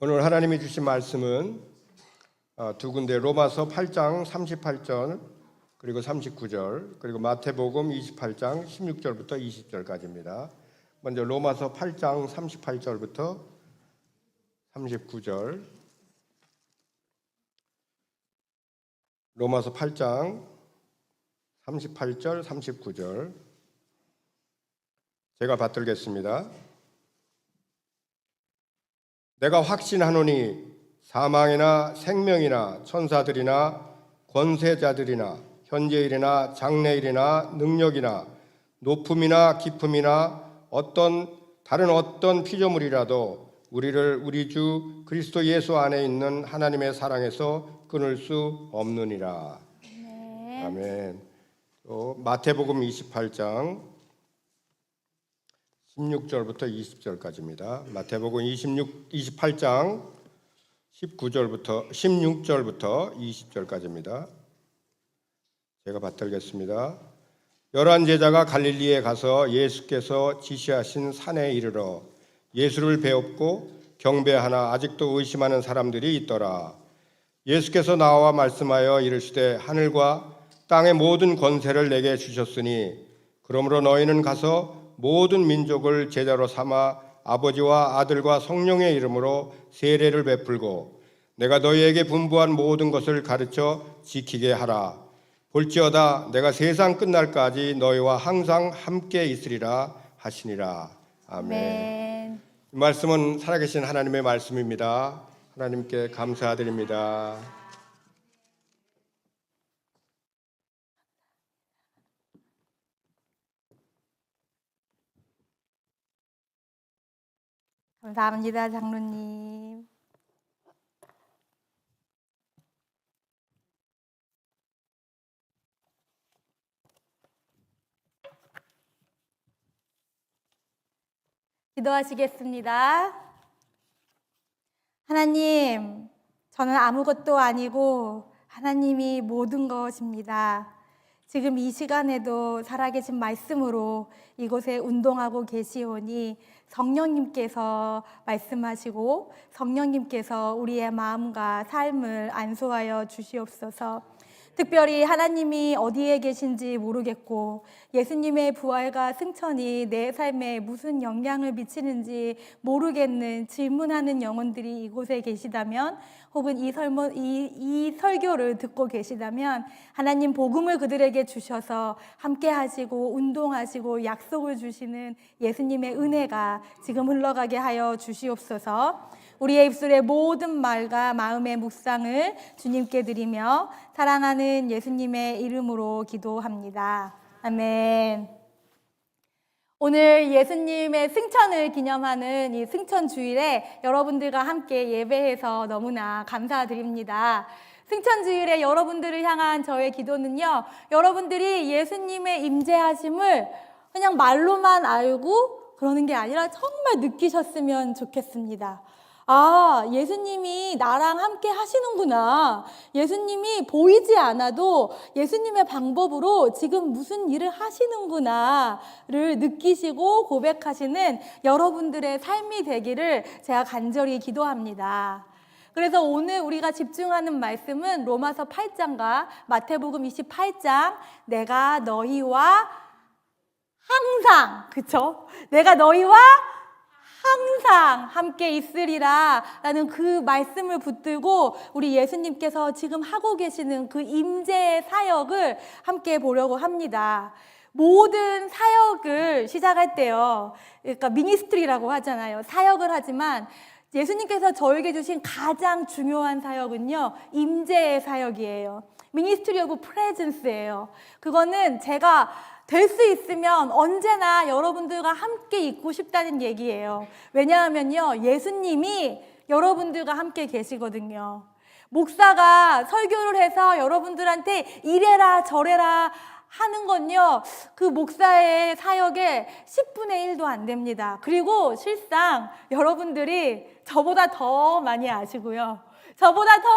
오늘 하나님이 주신 말씀은 두 군데 로마서 8장 38절 그리고 39절 그리고 마태복음 28장 16절부터 20절까지입니다. 먼저 로마서 8장 38절부터 39절 로마서 8장 38절 39절 제가 받들겠습니다. 내가 확신하노니 사망이나 생명이나 천사들이나 권세자들이나 현재일이나 장래일이나 능력이나 높음이나 깊음이나 다른 어떤 피조물이라도 우리를 우리 주 그리스도 예수 안에 있는 하나님의 사랑에서 끊을 수 없느니라. 네. 아멘. 또 마태복음 28장 16절부터 20절까지입니다. 마태복음 28장 16절부터 20절까지입니다. 제가 받들겠습니다. 11 제자가 갈릴리에 가서 예수께서 지시하신 산에 이르러 예수를 배웠고 경배하나 아직도 의심하는 사람들이 있더라. 예수께서 나와 말씀하여 이르시되 하늘과 땅의 모든 권세를 내게 주셨으니 그러므로 너희는 가서 모든 민족을 제자로 삼아 아버지와 아들과 성령의 이름으로 세례를 베풀고 내가 너희에게 분부한 모든 것을 가르쳐 지키게 하라. 볼지어다 내가 세상 끝날까지 너희와 항상 함께 있으리라 하시니라. 아멘. 이 말씀은 살아계신 하나님의 말씀입니다. 하나님께 감사드립니다. 감사합니다, 장로님. 기도하시겠습니다. 하나님, 저는 아무것도 아니고 하나님이 모든 것입니다. 지금 이 시간에도 살아계신 말씀으로 이곳에 운동하고 계시오니 성령님께서 말씀하시고 성령님께서 우리의 마음과 삶을 안수하여 주시옵소서. 특별히 하나님이 어디에 계신지 모르겠고 예수님의 부활과 승천이 내 삶에 무슨 영향을 미치는지 모르겠는 질문하는 영혼들이 이곳에 계시다면 혹은 이 설교를 듣고 계시다면 하나님 복음을 그들에게 주셔서 함께 하시고 운동하시고 약속을 주시는 예수님의 은혜가 지금 흘러가게 하여 주시옵소서. 우리의 입술의 모든 말과 마음의 묵상을 주님께 드리며 사랑하는 예수님의 이름으로 기도합니다. 아멘. 오늘 예수님의 승천을 기념하는 이 승천 주일에 여러분들과 함께 예배해서 너무나 감사드립니다. 승천 주일에 여러분들을 향한 저의 기도는요, 여러분들이 예수님의 임재하심을 그냥 말로만 알고 그러는 게 아니라 정말 느끼셨으면 좋겠습니다. 아, 예수님이 나랑 함께 하시는구나. 예수님이 보이지 않아도 예수님의 방법으로 지금 무슨 일을 하시는구나를 느끼시고 고백하시는 여러분들의 삶이 되기를 제가 간절히 기도합니다. 그래서 오늘 우리가 집중하는 말씀은 로마서 8장과 마태복음 28장 내가 너희와 항상, 그쵸? 내가 너희와 항상 함께 있으리라 라는 그 말씀을 붙들고 우리 예수님께서 지금 하고 계시는 그 임재의 사역을 함께 보려고 합니다. 모든 사역을 시작할 때요, 그러니까 미니스트리라고 하잖아요. 사역을 하지만 예수님께서 저에게 주신 가장 중요한 사역은요, 임재의 사역이에요. 미니스트리 오브 프레젠스예요. 그거는 제가 될 수 있으면 언제나 여러분들과 함께 있고 싶다는 얘기예요. 왜냐하면요, 예수님이 여러분들과 함께 계시거든요. 목사가 설교를 해서 여러분들한테 이래라 저래라 하는 건요, 그 목사의 사역의 10분의 1도 안 됩니다. 그리고 실상 여러분들이 저보다 더 많이 아시고요, 저보다 더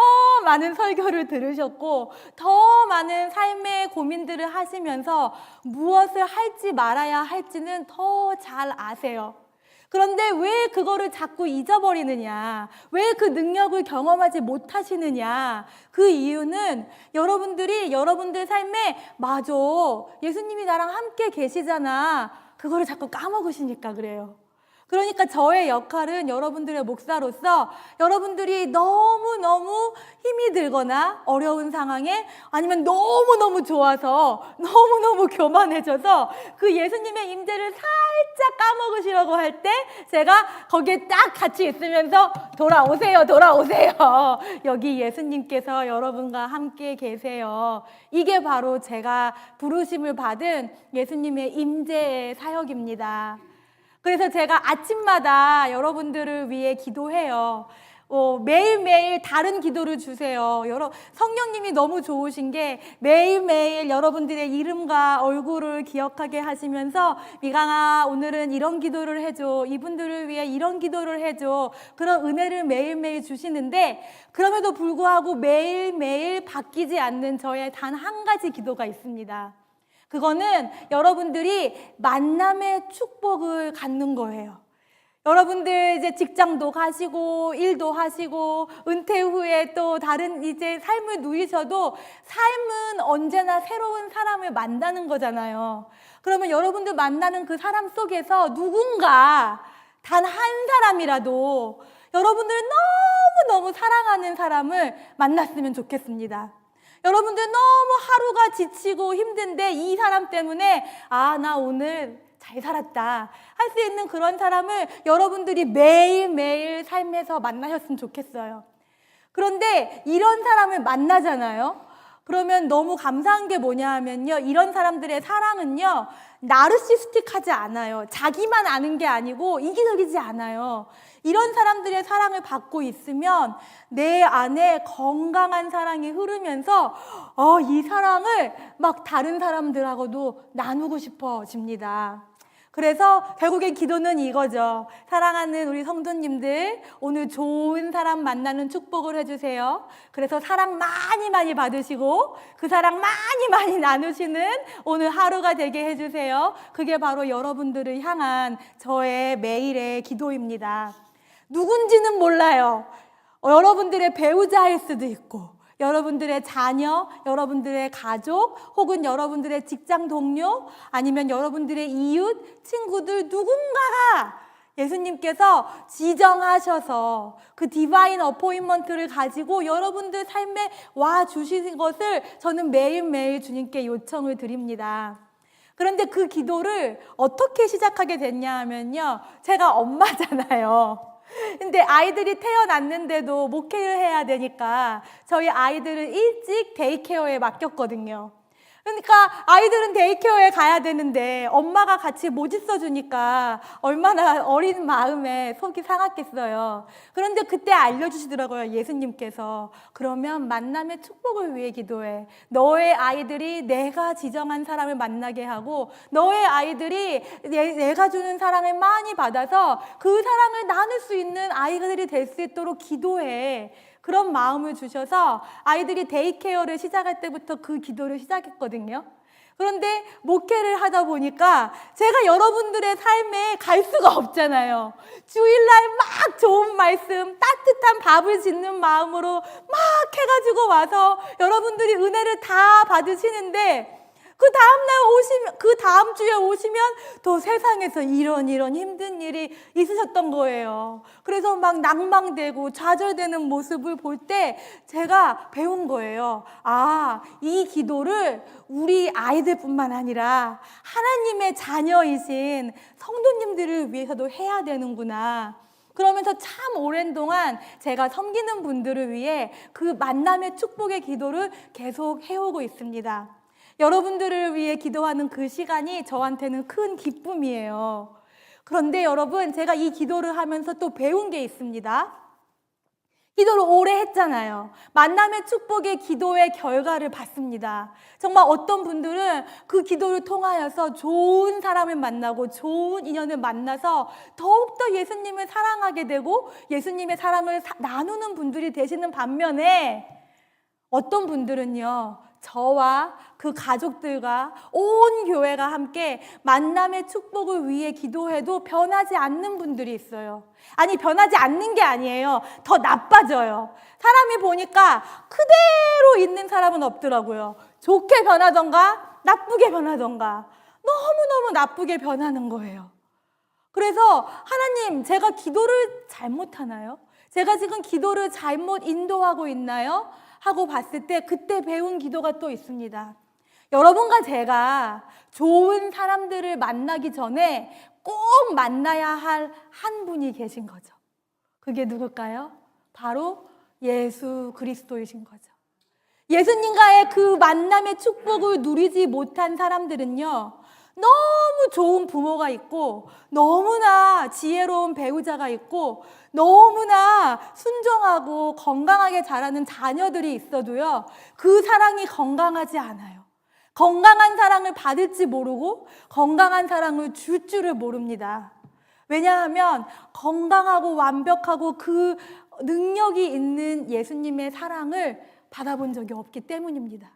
많은 설교를 들으셨고 더 많은 삶의 고민들을 하시면서 무엇을 할지 말아야 할지는 더 잘 아세요. 그런데 왜 그거를 자꾸 잊어버리느냐? 왜 그 능력을 경험하지 못하시느냐? 그 이유는 여러분들이 여러분들 삶에 맞아, 예수님이 나랑 함께 계시잖아. 그거를 자꾸 까먹으시니까 그래요. 그러니까 저의 역할은 여러분들의 목사로서 여러분들이 너무너무 힘이 들거나 어려운 상황에 아니면 너무너무 좋아서 너무너무 교만해져서 그 예수님의 임재를 살짝 까먹으시려고 할 때 제가 거기에 딱 같이 있으면서 돌아오세요, 돌아오세요. 여기 예수님께서 여러분과 함께 계세요. 이게 바로 제가 부르심을 받은 예수님의 임재의 사역입니다. 그래서 제가 아침마다 여러분들을 위해 기도해요. 매일매일 다른 기도를 주세요. 성령님이 너무 좋으신 게 매일매일 여러분들의 이름과 얼굴을 기억하게 하시면서 미강아, 오늘은 이런 기도를 해줘. 이분들을 위해 이런 기도를 해줘. 그런 은혜를 매일매일 주시는데 그럼에도 불구하고 매일매일 바뀌지 않는 저의 단 한 가지 기도가 있습니다. 그거는 여러분들이 만남의 축복을 갖는 거예요. 여러분들 이제 직장도 가시고 일도 하시고 은퇴 후에 또 다른 이제 삶을 누리셔도 삶은 언제나 새로운 사람을 만나는 거잖아요. 그러면 여러분들 만나는 그 사람 속에서 누군가 단 한 사람이라도 여러분들을 너무너무 사랑하는 사람을 만났으면 좋겠습니다. 여러분들 너무 하루가 지치고 힘든데 이 사람 때문에 나 오늘 잘 살았다 할 수 있는 그런 사람을 여러분들이 매일매일 삶에서 만나셨으면 좋겠어요. 그런데 이런 사람을 만나잖아요. 그러면 너무 감사한 게 뭐냐 하면요, 이런 사람들의 사랑은요 나르시스틱하지 않아요. 자기만 아는 게 아니고 이기적이지 않아요. 이런 사람들의 사랑을 받고 있으면 내 안에 건강한 사랑이 흐르면서 이 사랑을 막 다른 사람들하고도 나누고 싶어집니다. 그래서 결국엔 기도는 이거죠. 사랑하는 우리 성도님들, 오늘 좋은 사람 만나는 축복을 해주세요. 그래서 사랑 많이 많이 받으시고 그 사랑 많이 많이 나누시는 오늘 하루가 되게 해주세요. 그게 바로 여러분들을 향한 저의 매일의 기도입니다. 누군지는 몰라요. 여러분들의 배우자일 수도 있고 여러분들의 자녀, 여러분들의 가족, 혹은 여러분들의 직장 동료, 아니면 여러분들의 이웃, 친구들 누군가가 예수님께서 지정하셔서 그 디바인 어포인먼트를 가지고 여러분들 삶에 와 주시는 것을 저는 매일매일 주님께 요청을 드립니다. 그런데 그 기도를 어떻게 시작하게 됐냐 하면요, 제가 엄마잖아요. 근데 아이들이 태어났는데도 목회를 해야 되니까 저희 아이들을 일찍 데이케어에 맡겼거든요. 그러니까 아이들은 데이케어에 가야 되는데 엄마가 같이 못 있어주니까 얼마나 어린 마음에 속이 상했겠어요. 그런데 그때 알려주시더라고요, 예수님께서. 그러면 만남의 축복을 위해 기도해. 너의 아이들이 내가 지정한 사람을 만나게 하고 너의 아이들이 내가 주는 사랑을 많이 받아서 그 사랑을 나눌 수 있는 아이들이 될 수 있도록 기도해. 그런 마음을 주셔서 아이들이 데이케어를 시작할 때부터 그 기도를 시작했거든요. 그런데 목회를 하다 보니까 제가 여러분들의 삶에 갈 수가 없잖아요. 주일날 막 좋은 말씀, 따뜻한 밥을 짓는 마음으로 막 해가지고 와서 여러분들이 은혜를 다 받으시는데 그 다음 주에 오시면 또 세상에서 이런 힘든 일이 있으셨던 거예요. 그래서 막 낭망되고 좌절되는 모습을 볼 때 제가 배운 거예요. 이 기도를 우리 아이들뿐만 아니라 하나님의 자녀이신 성도님들을 위해서도 해야 되는구나. 그러면서 참 오랜 동안 제가 섬기는 분들을 위해 그 만남의 축복의 기도를 계속 해오고 있습니다. 여러분들을 위해 기도하는 그 시간이 저한테는 큰 기쁨이에요. 그런데 여러분, 제가 이 기도를 하면서 또 배운 게 있습니다. 기도를 오래 했잖아요. 만남의 축복의 기도의 결과를 봤습니다. 정말 어떤 분들은 그 기도를 통하여서 좋은 사람을 만나고 좋은 인연을 만나서 더욱더 예수님을 사랑하게 되고 예수님의 사랑을 나누는 분들이 되시는 반면에 어떤 분들은요, 저와 그 가족들과 온 교회가 함께 만남의 축복을 위해 기도해도 변하지 않는 분들이 있어요. 아니, 변하지 않는 게 아니에요. 더 나빠져요. 사람이 보니까 그대로 있는 사람은 없더라고요. 좋게 변하던가 나쁘게 변하던가 너무너무 나쁘게 변하는 거예요. 그래서 하나님, 제가 기도를 잘못하나요? 제가 지금 기도를 잘못 인도하고 있나요? 하고 봤을 때 그때 배운 기도가 또 있습니다. 여러분과 제가 좋은 사람들을 만나기 전에 꼭 만나야 할 한 분이 계신 거죠. 그게 누굴까요? 바로 예수 그리스도이신 거죠. 예수님과의 그 만남의 축복을 누리지 못한 사람들은요, 너무 좋은 부모가 있고 너무나 지혜로운 배우자가 있고 너무나 순종하고 건강하게 자라는 자녀들이 있어도요, 그 사랑이 건강하지 않아요. 건강한 사랑을 받을지 모르고 건강한 사랑을 줄 줄을 모릅니다. 왜냐하면 건강하고 완벽하고 그 능력이 있는 예수님의 사랑을 받아본 적이 없기 때문입니다.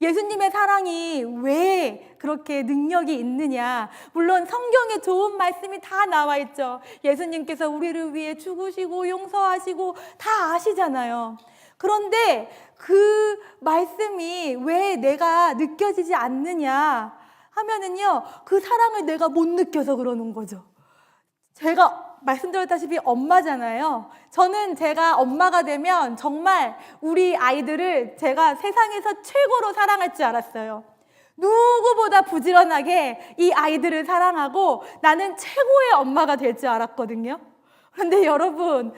예수님의 사랑이 왜 그렇게 능력이 있느냐? 물론 성경에 좋은 말씀이 다 나와 있죠. 예수님께서 우리를 위해 죽으시고 용서하시고 다 아시잖아요. 그런데 그 말씀이 왜 내가 느껴지지 않느냐 하면은요, 그 사랑을 내가 못 느껴서 그러는 거죠. 제가 말씀드렸다시피 엄마잖아요. 저는 제가 엄마가 되면 정말 우리 아이들을 제가 세상에서 최고로 사랑할 줄 알았어요. 누구보다 부지런하게 이 아이들을 사랑하고 나는 최고의 엄마가 될 줄 알았거든요. 그런데 여러분,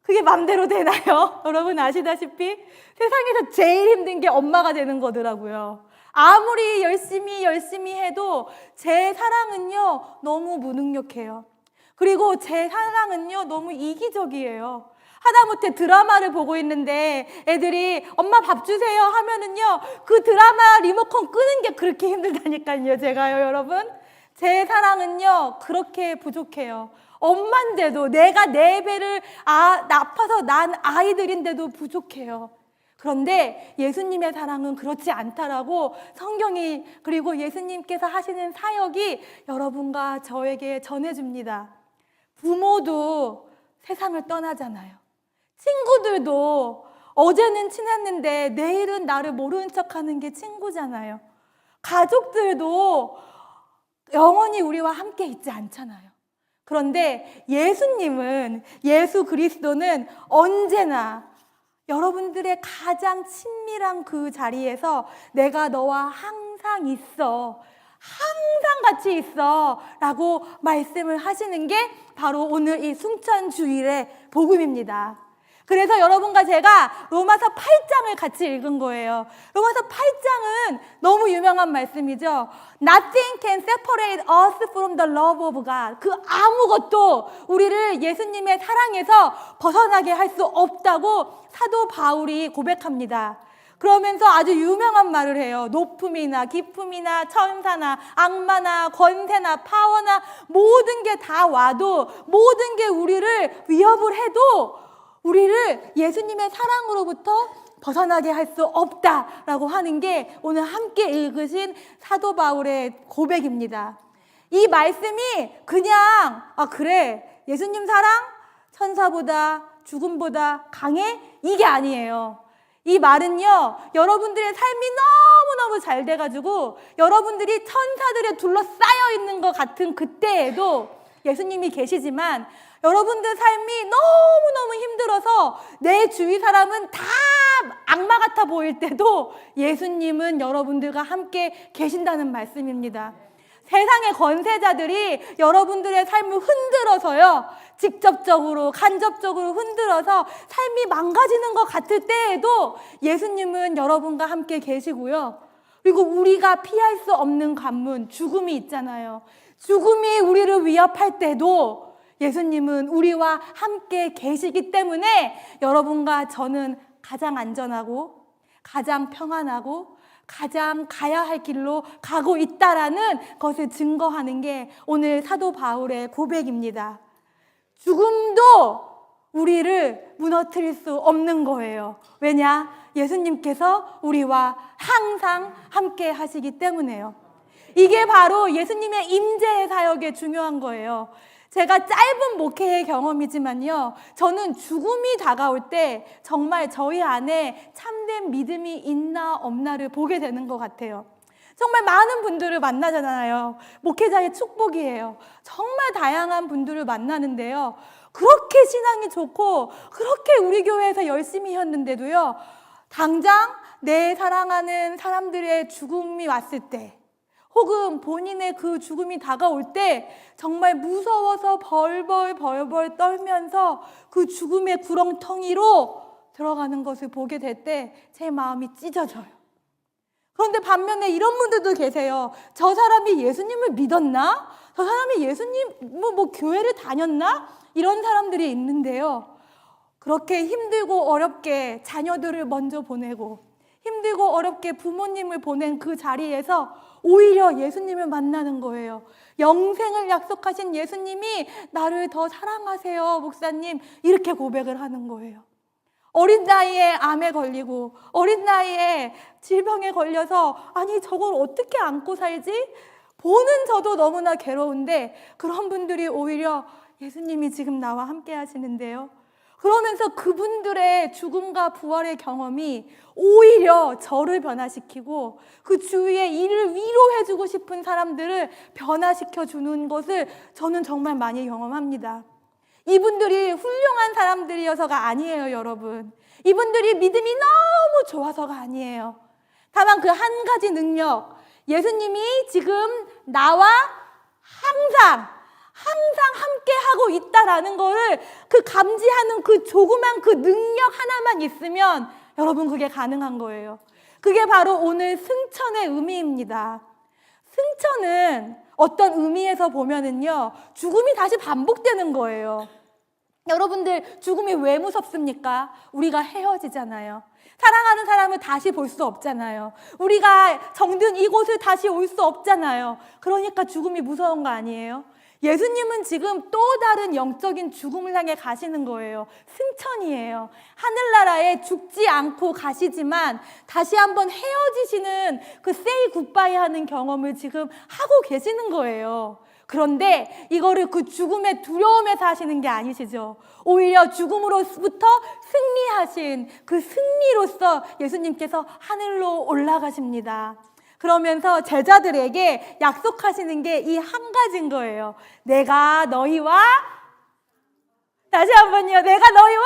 그게 맘대로 되나요? 여러분 아시다시피 세상에서 제일 힘든 게 엄마가 되는 거더라고요. 아무리 열심히 해도 제 사랑은요, 너무 무능력해요. 그리고 제 사랑은요, 너무 이기적이에요. 하다못해 드라마를 보고 있는데 애들이 엄마 밥 주세요 하면은요, 그 드라마 리모컨 끄는 게 그렇게 힘들다니까요, 제가요, 여러분. 제 사랑은요, 그렇게 부족해요. 엄마인데도, 내가 내 배를 아파서 난 아이들인데도 부족해요. 그런데 예수님의 사랑은 그렇지 않다라고 성경이, 그리고 예수님께서 하시는 사역이 여러분과 저에게 전해줍니다. 부모도 세상을 떠나잖아요. 친구들도 어제는 친했는데 내일은 나를 모르는 척하는 게 친구잖아요. 가족들도 영원히 우리와 함께 있지 않잖아요. 그런데 예수님은, 예수 그리스도는 언제나 여러분들의 가장 친밀한 그 자리에서 내가 너와 항상 있어, 항상 같이 있어 라고 말씀을 하시는 게 바로 오늘 이 승천주일의 복음입니다. 그래서 여러분과 제가 로마서 8장을 같이 읽은 거예요. 로마서 8장은 너무 유명한 말씀이죠. Nothing can separate us from the love of God. 그 아무것도 우리를 예수님의 사랑에서 벗어나게 할 수 없다고 사도 바울이 고백합니다. 그러면서 아주 유명한 말을 해요. 높음이나 깊음이나 천사나 악마나 권세나 파워나 모든 게 다 와도, 모든 게 우리를 위협을 해도 우리를 예수님의 사랑으로부터 벗어나게 할 수 없다라고 하는 게 오늘 함께 읽으신 사도 바울의 고백입니다. 이 말씀이 그냥 그래, 예수님 사랑 천사보다 죽음보다 강해? 이게 아니에요. 이 말은요, 여러분들의 삶이 너무너무 잘 돼가지고 여러분들이 천사들에 둘러싸여 있는 것 같은 그때에도 예수님이 계시지만, 여러분들 삶이 너무너무 힘들어서 내 주위 사람은 다 악마 같아 보일 때도 예수님은 여러분들과 함께 계신다는 말씀입니다. 세상의 권세자들이 여러분들의 삶을 흔들어서요, 직접적으로 간접적으로 흔들어서 삶이 망가지는 것 같을 때에도 예수님은 여러분과 함께 계시고요. 그리고 우리가 피할 수 없는 관문, 죽음이 있잖아요. 죽음이 우리를 위협할 때도 예수님은 우리와 함께 계시기 때문에 여러분과 저는 가장 안전하고 가장 평안하고 가장 가야 할 길로 가고 있다라는 것을 증거하는 게 오늘 사도 바울의 고백입니다. 죽음도 우리를 무너뜨릴 수 없는 거예요. 왜냐? 예수님께서 우리와 항상 함께 하시기 때문에요. 이게 바로 예수님의 임재의 사역에 중요한 거예요. 제가 짧은 목회의 경험이지만요, 저는 죽음이 다가올 때 정말 저희 안에 참된 믿음이 있나 없나를 보게 되는 것 같아요. 정말 많은 분들을 만나잖아요. 목회자의 축복이에요. 정말 다양한 분들을 만나는데요, 그렇게 신앙이 좋고 그렇게 우리 교회에서 열심히 했는데도요, 당장 내 사랑하는 사람들의 죽음이 왔을 때, 혹은 본인의 그 죽음이 다가올 때 정말 무서워서 벌벌 떨면서 그 죽음의 구렁텅이로 들어가는 것을 보게 될 때 제 마음이 찢어져요. 그런데 반면에 이런 분들도 계세요. 저 사람이 예수님을 믿었나? 저 사람이 예수님 교회를 다녔나? 이런 사람들이 있는데요, 그렇게 힘들고 어렵게 자녀들을 먼저 보내고 힘들고 어렵게 부모님을 보낸 그 자리에서 오히려 예수님을 만나는 거예요. 영생을 약속하신 예수님이 나를 더 사랑하세요, 목사님. 이렇게 고백을 하는 거예요. 어린 나이에 암에 걸리고 어린 나이에 질병에 걸려서 아니 저걸 어떻게 안고 살지? 보는 저도 너무나 괴로운데 그런 분들이 오히려 예수님이 지금 나와 함께 하시는데요, 그러면서 그분들의 죽음과 부활의 경험이 오히려 저를 변화시키고 그 주위에 이를 위로해주고 싶은 사람들을 변화시켜주는 것을 저는 정말 많이 경험합니다. 이분들이 훌륭한 사람들이어서가 아니에요, 여러분. 이분들이 믿음이 너무 좋아서가 아니에요. 다만 그 한 가지 능력, 예수님이 지금 나와 항상 함께하고 있다라는 거를 그 감지하는 그 조그만 그 능력 하나만 있으면 여러분 그게 가능한 거예요. 그게 바로 오늘 승천의 의미입니다. 승천은 어떤 의미에서 보면은요, 죽음이 다시 반복되는 거예요. 여러분들 죽음이 왜 무섭습니까? 우리가 헤어지잖아요. 사랑하는 사람을 다시 볼 수 없잖아요. 우리가 정든 이곳을 다시 올 수 없잖아요. 그러니까 죽음이 무서운 거 아니에요? 예수님은 지금 또 다른 영적인 죽음을 향해 가시는 거예요. 승천이에요. 하늘나라에 죽지 않고 가시지만 다시 한번 헤어지시는 그 say goodbye 하는 경험을 지금 하고 계시는 거예요. 그런데 이거를 그 죽음의 두려움에서 하시는 게 아니시죠. 오히려 죽음으로부터 승리하신 그 승리로서 예수님께서 하늘로 올라가십니다. 그러면서 제자들에게 약속하시는 게 이 한 가지인 거예요. 내가 너희와, 다시 한번요, 내가 너희와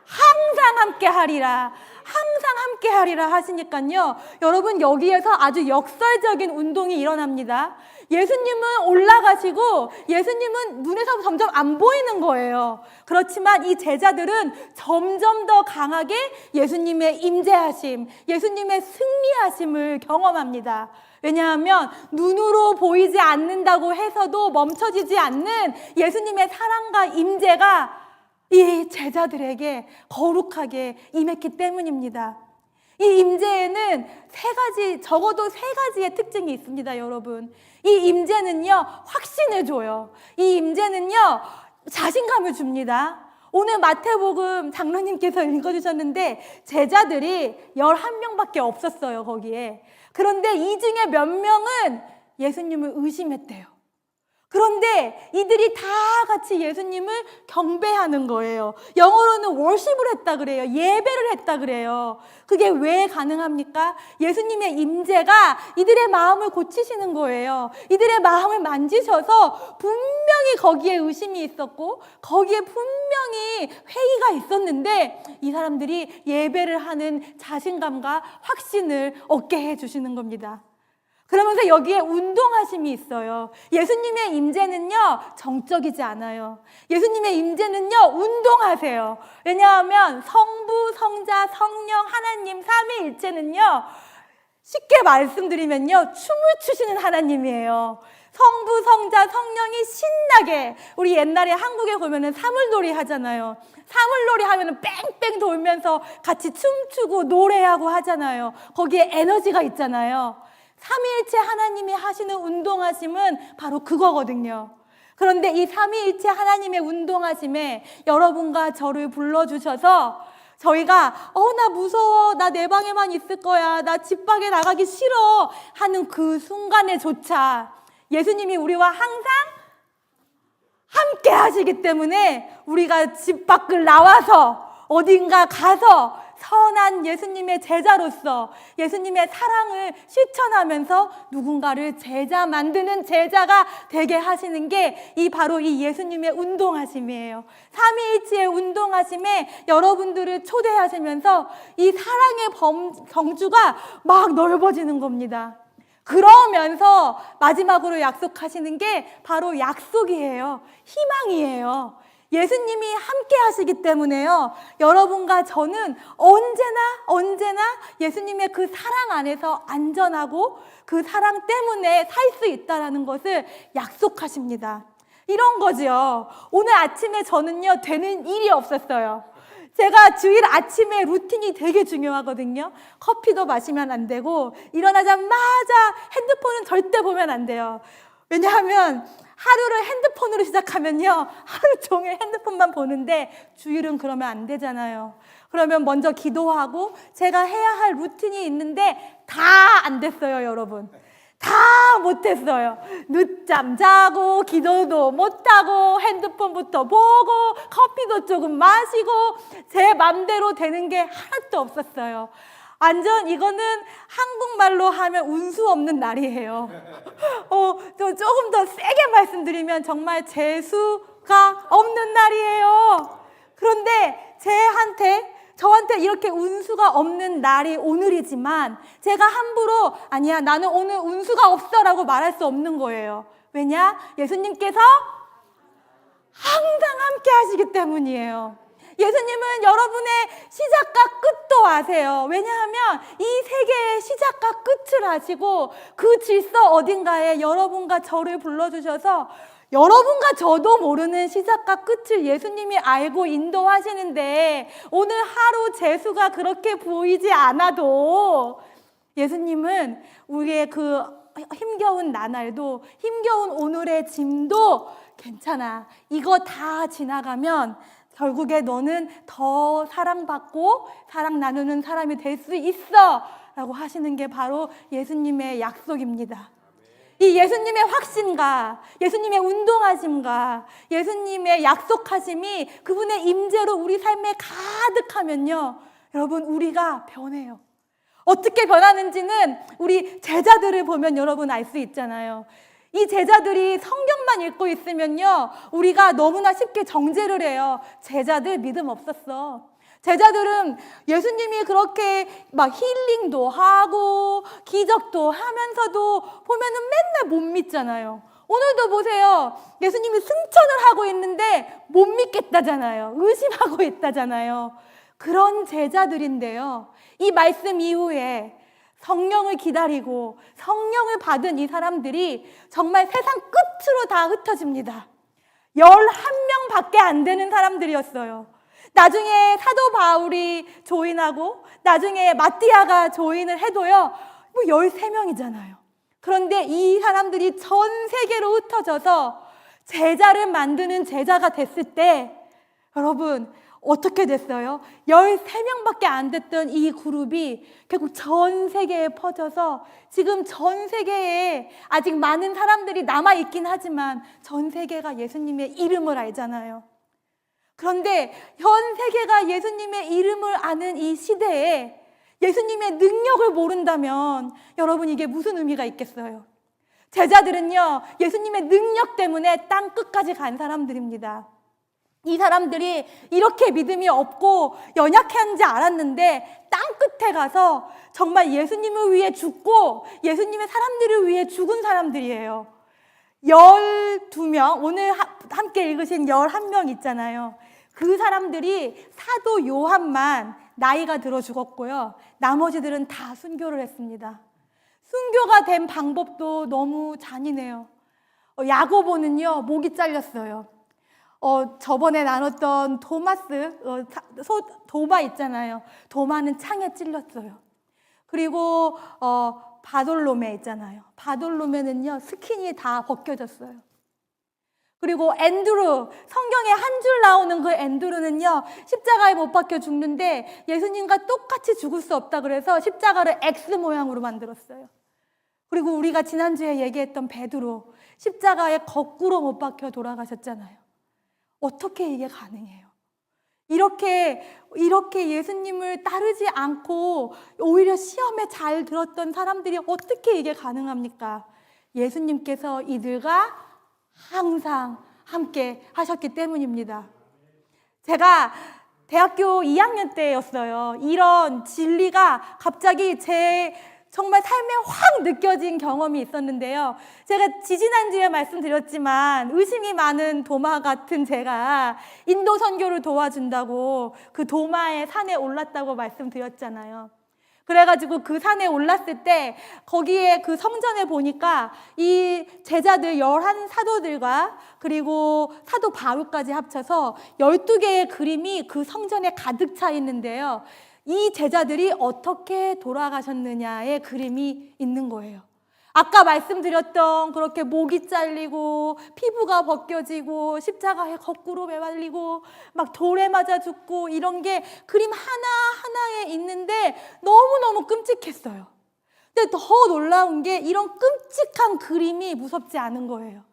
항상 함께 하리라. 항상 함께 하리라 하시니까요, 여러분 여기에서 아주 역설적인 운동이 일어납니다. 예수님은 올라가시고 예수님은 눈에서 점점 안 보이는 거예요. 그렇지만 이 제자들은 점점 더 강하게 예수님의 임재하심, 예수님의 승리하심을 경험합니다. 왜냐하면 눈으로 보이지 않는다고 해서도 멈춰지지 않는 예수님의 사랑과 임재가 이 제자들에게 거룩하게 임했기 때문입니다. 이 임재에는 적어도 세 가지의 특징이 있습니다, 여러분. 이 임재는요, 확신을 줘요. 이 임재는요, 자신감을 줍니다. 오늘 마태복음 장로님께서 읽어주셨는데 제자들이 11명밖에 없었어요, 거기에. 그런데 이 중에 몇 명은 예수님을 의심했대요. 그런데 이들이 다 같이 예수님을 경배하는 거예요. 영어로는 worship을 했다 그래요. 예배를 했다 그래요. 그게 왜 가능합니까? 예수님의 임재가 이들의 마음을 고치시는 거예요. 이들의 마음을 만지셔서 분명히 거기에 의심이 있었고 거기에 분명히 회의가 있었는데 이 사람들이 예배를 하는 자신감과 확신을 얻게 해주시는 겁니다. 그러면서 여기에 운동하심이 있어요. 예수님의 임재는요, 정적이지 않아요. 예수님의 임재는요, 운동하세요. 왜냐하면 성부, 성자, 성령, 하나님 삼위일체는요, 쉽게 말씀드리면요, 춤을 추시는 하나님이에요. 성부, 성자, 성령이 신나게, 우리 옛날에 한국에 보면은 사물놀이 하잖아요. 사물놀이 하면은 뺑뺑 돌면서 같이 춤추고 노래하고 하잖아요. 거기에 에너지가 있잖아요. 삼위일체 하나님이 하시는 운동하심은 바로 그거거든요. 그런데 이 삼위일체 하나님의 운동하심에 여러분과 저를 불러주셔서 저희가 나 무서워, 나 내 방에만 있을 거야, 나 집 밖에 나가기 싫어 하는 그 순간에조차 예수님이 우리와 항상 함께 하시기 때문에 우리가 집 밖을 나와서 어딘가 가서 선한 예수님의 제자로서 예수님의 사랑을 실천하면서 누군가를 제자 만드는 제자가 되게 하시는 게 바로 이 예수님의 운동하심이에요. 삼위일체의 운동하심에 여러분들을 초대하시면서 이 사랑의 경주가 막 넓어지는 겁니다. 그러면서 마지막으로 약속하시는 게 바로 약속이에요. 희망이에요. 예수님이 함께 하시기 때문에요. 여러분과 저는 언제나 예수님의 그 사랑 안에서 안전하고 그 사랑 때문에 살 수 있다는 것을 약속하십니다. 이런 거죠. 오늘 아침에 저는요, 되는 일이 없었어요. 제가 주일 아침에 루틴이 되게 중요하거든요. 커피도 마시면 안 되고 일어나자마자 핸드폰은 절대 보면 안 돼요. 왜냐하면 하루를 핸드폰으로 시작하면요, 하루 종일 핸드폰만 보는데 주일은 그러면 안 되잖아요. 그러면 먼저 기도하고 제가 해야 할 루틴이 있는데 다 안 됐어요, 여러분. 다 못했어요. 늦잠 자고 기도도 못하고 핸드폰부터 보고 커피도 조금 마시고 제 맘대로 되는 게 하나도 없었어요. 완전 이거는 한국말로 하면 운수 없는 날이에요. 조금 더 세게 말씀드리면 정말 재수가 없는 날이에요. 그런데 저한테 이렇게 운수가 없는 날이 오늘이지만 제가 함부로 아니야, 나는 오늘 운수가 없어라고 말할 수 없는 거예요. 왜냐? 예수님께서 항상 함께 하시기 때문이에요. 예수님은 여러분의 시작과 끝도 아세요. 왜냐하면 이 세계의 시작과 끝을 아시고 그 질서 어딘가에 여러분과 저를 불러주셔서 여러분과 저도 모르는 시작과 끝을 예수님이 알고 인도하시는데 오늘 하루 재수가 그렇게 보이지 않아도 예수님은 우리의 그 힘겨운 나날도 힘겨운 오늘의 짐도 괜찮아. 이거 다 지나가면 결국에 너는 더 사랑받고 사랑 나누는 사람이 될 수 있어 라고 하시는 게 바로 예수님의 약속입니다. 이 예수님의 확신과 예수님의 운동하심과 예수님의 약속하심이 그분의 임재로 우리 삶에 가득하면요, 여러분, 우리가 변해요. 어떻게 변하는지는 우리 제자들을 보면 여러분 알 수 있잖아요. 이 제자들이 성경만 읽고 있으면요, 우리가 너무나 쉽게 정죄를 해요. 제자들 믿음 없었어. 제자들은 예수님이 그렇게 막 힐링도 하고 기적도 하면서도 보면은 맨날 못 믿잖아요. 오늘도 보세요. 예수님이 승천을 하고 있는데 못 믿겠다잖아요. 의심하고 있다잖아요. 그런 제자들인데요, 이 말씀 이후에 성령을 기다리고 성령을 받은 이 사람들이 정말 세상 끝으로 다 흩어집니다. 11명밖에 안 되는 사람들이었어요. 나중에 사도 바울이 조인하고 나중에 마띠아가 조인을 해도요, 13명이잖아요. 그런데 이 사람들이 전 세계로 흩어져서 제자를 만드는 제자가 됐을 때 여러분 어떻게 됐어요? 13명밖에 안 됐던 이 그룹이 결국 전 세계에 퍼져서 지금 전 세계에 아직 많은 사람들이 남아있긴 하지만 전 세계가 예수님의 이름을 알잖아요. 그런데 현 세계가 예수님의 이름을 아는 이 시대에 예수님의 능력을 모른다면 여러분 이게 무슨 의미가 있겠어요? 제자들은요, 예수님의 능력 때문에 땅 끝까지 간 사람들입니다. 이 사람들이 이렇게 믿음이 없고 연약한지 알았는데 땅 끝에 가서 정말 예수님을 위해 죽고 예수님의 사람들을 위해 죽은 사람들이에요. 12명, 오늘 함께 읽으신 11명 있잖아요. 그 사람들이 사도 요한만 나이가 들어 죽었고요. 나머지들은 다 순교를 했습니다. 순교가 된 방법도 너무 잔인해요. 야고보는요, 목이 잘렸어요. 저번에 나눴던 도마스, 도마 있잖아요. 도마는 창에 찔렸어요. 그리고 바돌로메 있잖아요. 바돌로메는요, 스킨이 다 벗겨졌어요. 그리고 앤드루, 성경에 한 줄 나오는 그 앤드루는요, 십자가에 못 박혀 죽는데 예수님과 똑같이 죽을 수 없다 그래서 십자가를 X 모양으로 만들었어요. 그리고 우리가 지난주에 얘기했던 베드로, 십자가에 거꾸로 못 박혀 돌아가셨잖아요. 어떻게 이게 가능해요? 이렇게 예수님을 따르지 않고 오히려 시험에 잘 들었던 사람들이 어떻게 이게 가능합니까? 예수님께서 이들과 항상 함께 하셨기 때문입니다. 제가 대학교 2학년 때였어요. 이런 진리가 갑자기 제 정말 삶에 확 느껴진 경험이 있었는데요. 제가 지지난주에 말씀드렸지만 의심이 많은 도마 같은 제가 인도 선교를 도와준다고 그 도마의 산에 올랐다고 말씀드렸잖아요. 그래가지고 그 산에 올랐을 때 거기에 그 성전에 보니까 이 제자들 11사도들과 그리고 사도 바울까지 합쳐서 12개의 그림이 그 성전에 가득 차 있는데요. 이 제자들이 어떻게 돌아가셨느냐의 그림이 있는 거예요. 아까 말씀드렸던 그렇게 목이 잘리고 피부가 벗겨지고 십자가에 거꾸로 매달리고 막 돌에 맞아 죽고 이런 게 그림 하나하나에 있는데 너무너무 끔찍했어요. 근데 더 놀라운 게 이런 끔찍한 그림이 무섭지 않은 거예요.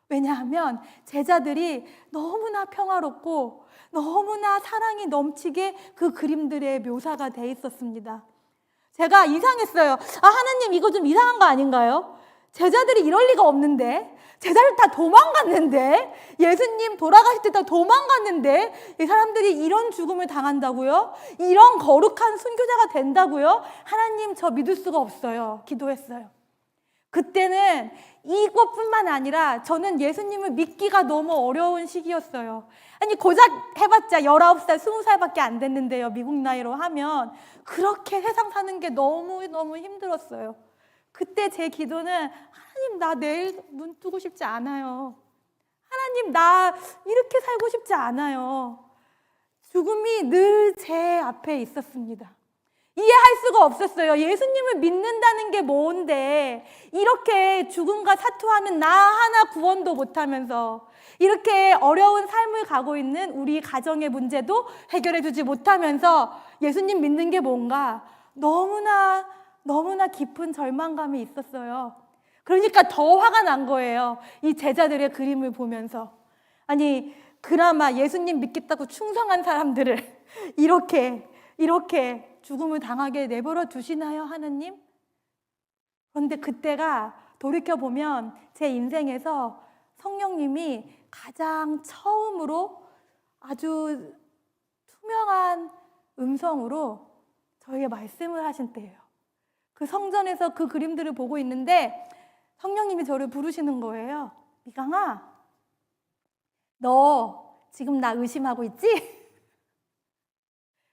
왜냐하면 제자들이 너무나 평화롭고 너무나 사랑이 넘치게 그 그림들의 묘사가 돼 있었습니다. 제가 이상했어요. 하나님 이거 좀 이상한 거 아닌가요? 제자들이 이럴 리가 없는데, 제자들 다 도망갔는데, 예수님 돌아가실 때 다 도망갔는데 이 사람들이 이런 죽음을 당한다고요? 이런 거룩한 순교자가 된다고요? 하나님 저 믿을 수가 없어요. 기도했어요. 그때는 이것뿐만 아니라 저는 예수님을 믿기가 너무 어려운 시기였어요. 아니 고작 해봤자 19살, 20살밖에 안 됐는데요. 미국 나이로 하면 그렇게 세상 사는 게 너무너무 힘들었어요. 그때 제 기도는 하나님 나 내일 눈 뜨고 싶지 않아요. 하나님 나 이렇게 살고 싶지 않아요. 죽음이 늘 제 앞에 있었습니다. 이해할 수가 없었어요. 예수님을 믿는다는 게 뭔데 이렇게 죽음과 사투하는 나 하나 구원도 못하면서 이렇게 어려운 삶을 가고 있는 우리 가정의 문제도 해결해 주지 못하면서 예수님 믿는 게 뭔가 너무나 깊은 절망감이 있었어요. 그러니까 더 화가 난 거예요. 이 제자들의 그림을 보면서. 아니 그나마 예수님 믿겠다고 충성한 사람들을 이렇게 죽음을 당하게 내버려 두시나요, 하나님? 그런데 그때가 돌이켜보면 제 인생에서 성령님이 가장 처음으로 아주 투명한 음성으로 저에게 말씀을 하신 때예요. 그 성전에서 그 그림들을 보고 있는데 성령님이 저를 부르시는 거예요. 미강아, 너 지금 나 의심하고 있지?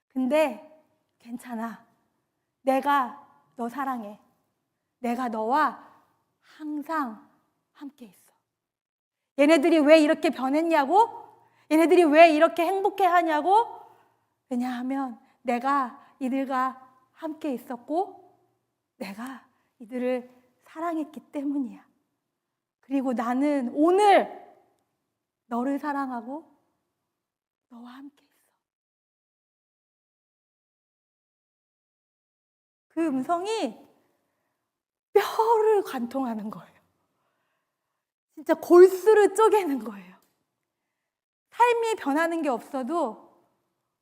근데 괜찮아. 내가 너 사랑해. 내가 너와 항상 함께 있어. 얘네들이 왜 이렇게 변했냐고? 얘네들이 왜 이렇게 행복해 하냐고? 왜냐하면 내가 이들과 함께 있었고 내가 이들을 사랑했기 때문이야. 그리고 나는 오늘 너를 사랑하고 너와 함께 있어. 그 음성이 뼈를 관통하는 거예요. 진짜 골수를 쪼개는 거예요. 삶이 변하는 게 없어도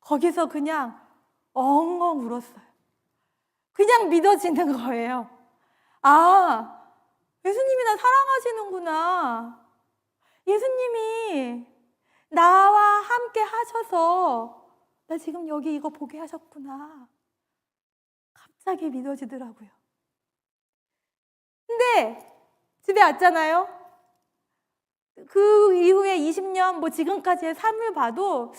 거기서 그냥 엉엉 울었어요. 그냥 믿어지는 거예요. 아, 예수님이 나 사랑하시는구나. 예수님이 나와 함께 하셔서 나 지금 여기 이거 보게 하셨구나. 갑자기 믿어지더라고요. 근데 집에 왔잖아요. 그 이후에 20년 지금까지의 삶을 봐도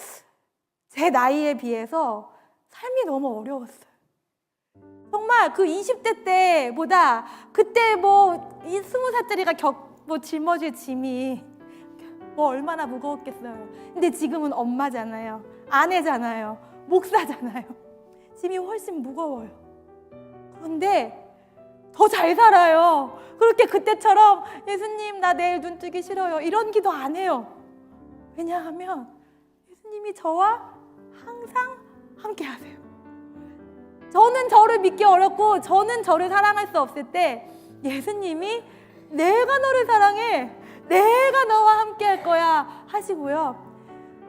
제 나이에 비해서 삶이 너무 어려웠어요. 정말 그 20대 때보다 그때 20살짜리가 짊어질 짐이 얼마나 무거웠겠어요. 근데 지금은 엄마잖아요. 아내잖아요. 목사잖아요. 짐이 훨씬 무거워요. 그런데 더 잘 살아요. 그렇게 그때처럼 예수님 나 내일 눈 뜨기 싫어요 이런 기도 안 해요. 왜냐하면 예수님이 저와 항상 함께 하세요. 저는 저를 믿기 어렵고 저는 저를 사랑할 수 없을 때 예수님이 내가 너를 사랑해, 내가 너와 함께 할 거야 하시고요.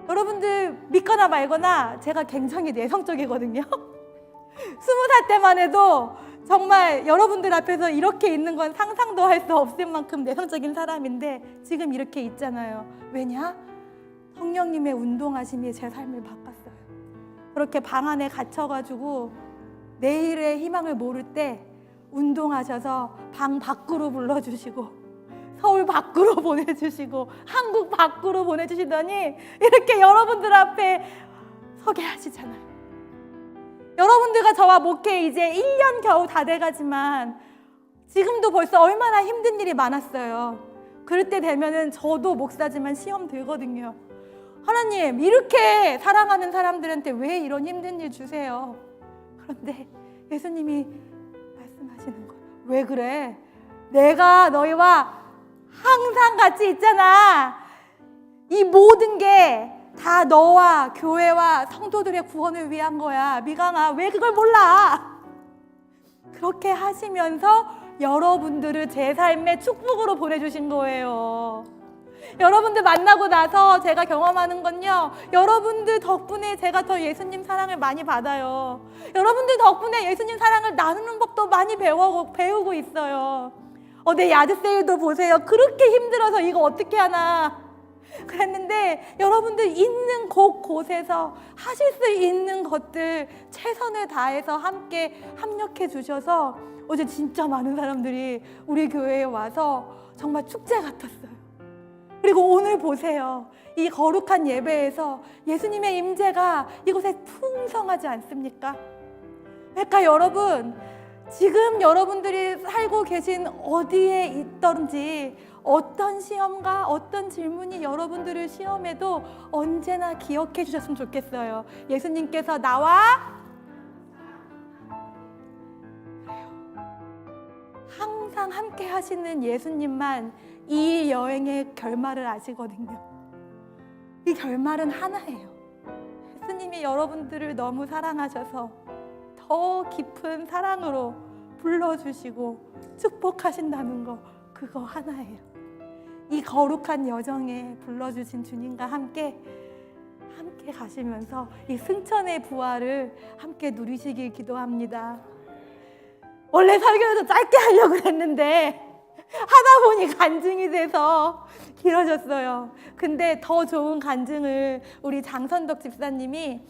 여러분들 믿거나 말거나 제가 굉장히 내성적이거든요. 20살 때만 해도 정말 여러분들 앞에서 이렇게 있는 건 상상도 할 수 없을 만큼 내성적인 사람인데 지금 이렇게 있잖아요. 왜냐? 성령님의 운동하심이 제 삶을 바꿨어요. 그렇게 방 안에 갇혀가지고 내일의 희망을 모를 때 운동하셔서 방 밖으로 불러주시고 서울 밖으로 보내주시고 한국 밖으로 보내주시더니 이렇게 여러분들 앞에 서게 하시잖아요. 여러분들과 저와 목회 이제 1년 겨우 다 돼가지만 지금도 벌써 얼마나 힘든 일이 많았어요. 그럴 때 되면은 저도 목사지만 시험 들거든요. 하나님 이렇게 사랑하는 사람들한테 왜 이런 힘든 일 주세요? 그런데 예수님이 말씀하시는 거예요. 왜 그래? 내가 너희와 항상 같이 있잖아. 이 모든 게 다 너와 교회와 성도들의 구원을 위한 거야. 미강아 왜 그걸 몰라? 그렇게 하시면서 여러분들을 제 삶의 축복으로 보내주신 거예요. 여러분들 만나고 나서 제가 경험하는 건요, 여러분들 덕분에 제가 더 예수님 사랑을 많이 받아요. 여러분들 덕분에 예수님 사랑을 나누는 법도 많이 배우고 있어요. 내 야드세일도 보세요. 그렇게 힘들어서 이거 어떻게 하나 그랬는데 여러분들 있는 곳곳에서 하실 수 있는 것들 최선을 다해서 함께 합력해 주셔서 어제 진짜 많은 사람들이 우리 교회에 와서 정말 축제 같았어요. 그리고 오늘 보세요. 이 거룩한 예배에서 예수님의 임재가 이곳에 풍성하지 않습니까? 그러니까 여러분, 지금 여러분들이 살고 계신 어디에 있던지 어떤 시험과 어떤 질문이 여러분들을 시험해도 언제나 기억해 주셨으면 좋겠어요. 예수님께서 나와 항상 함께 하시는 예수님만 이 여행의 결말을 아시거든요. 이 결말은 하나예요. 예수님이 여러분들을 너무 사랑하셔서 더 깊은 사랑으로 불러주시고 축복하신다는 거, 그거 하나예요. 이 거룩한 여정에 불러주신 주님과 함께 가시면서 이 승천의 부활을 함께 누리시길 기도합니다. 원래 설교에서 짧게 하려고 했는데 하다 보니 간증이 돼서 길어졌어요. 근데 더 좋은 간증을 우리 장선덕 집사님이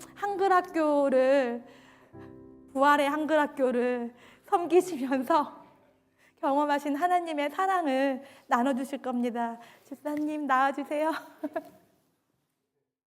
부활의 한글학교를 섬기시면서 경험하신 하나님의 사랑을 나눠주실 겁니다. 집사님 나와주세요.